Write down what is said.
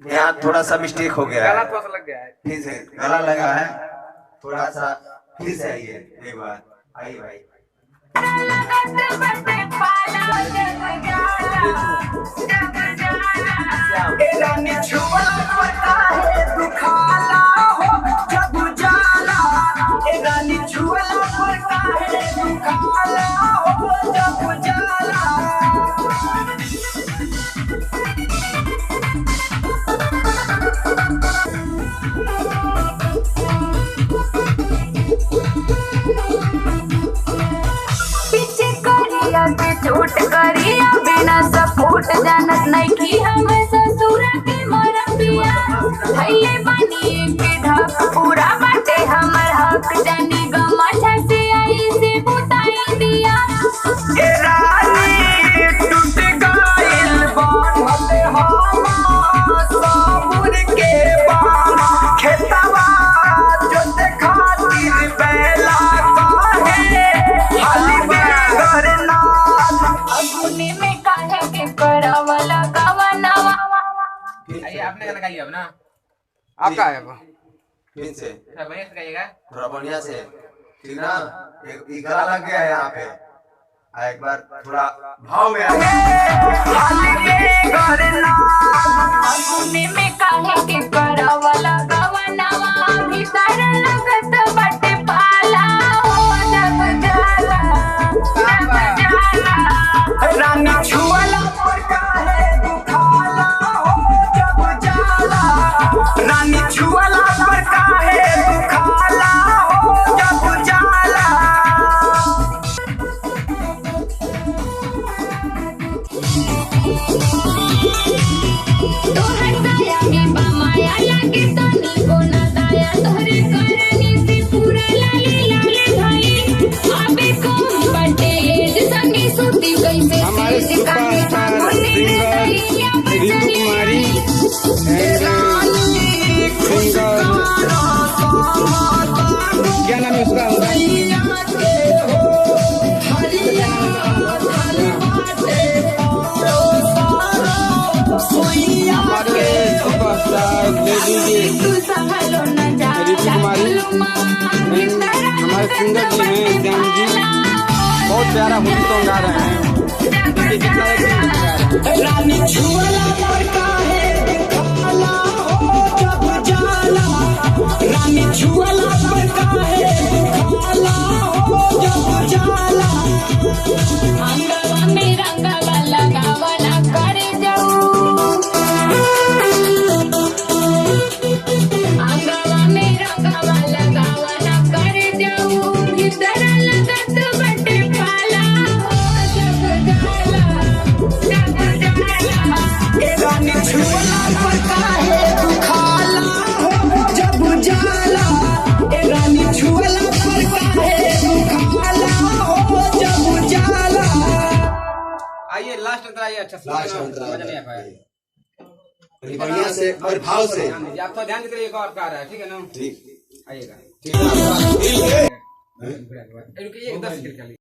यहाँ थोड़ा सा मिस्टेक हो गया गला है, थोड़ा सा लग गया है। फिर से गला लगा है थोड़ा सा, फिर से आइए एक बार, आइए भाई। झूठ करिया बिना सपोर्ट जानत नहीं कि हम ससुर के मरबिया भइले बनी के ढक पूरा बाटे हमर हक जानी गमछा से आई से बुताई दिया ए रानी टूट गइल बांधले हम सबुर के बान खेतवा जोते खातिर बेला काहे हाली बेगर ना अगुनी में काहे के करावला गवनवा। आइए आपने गाना गाइए अब ना, आपका है वो फिर से बढ़िया से गाइएगा, थोड़ा बढ़िया से, ठीक ना। एक गला लग गया है यहाँ पे, एक बार थोड़ा भाव में आइए। हाली बेगर ना अगुनी में काहे के करावला गवनवा भीतर लगत बाटे पाला हो जब जाला रानी छुअला पर काहे दुखाला हो जब जाला रानी छुअला पर काहे दुखाला हो जब जाला तोहर दया में बमाया लागे तनी को ना दया तोहरे करनी से पूरा लाले लाले भाई आबे कौन बटे एज संगे सुती कैसे हमारे सुपरस्टार सिंगर ऋतु कुमारी सिंगर क्या नाम है उसका? हमारे सुपरस्टार लेडी तू संभलो न जा ऋतु कुमारी हमारे सिंगर जी हैं श्याम जी, बहुत प्यारा होली सॉन्ग गा रहे हैं। रानी छुअला पर काहे दुखाला हो जब जाला रानी छुअला पर काहे दुखाला हो जब जाला अंगवा में रंगवा लगावा ना करे जाऊ अंगवा में रंगवा लगावा ना करे जाऊ भीतर लगत बटे पाला हो जब जाला ए रानी छुअला पर काहे दुखाला हो जब जाला ए रानी छुअला पर काहे दुखाला हो जब जाला आइए लास्ट अंतर आइए। अच्छा लास्ट अंतर मजा नहीं आ पाया, बढ़िया से और भाव से, ध्यान दीजिए, आप थोड़ा ध्यान दीजिए, एक और का रहा है, ठीक है ना? ठीक आइएगा, ठीक है। रुकिए 10 सेकंड के लिए।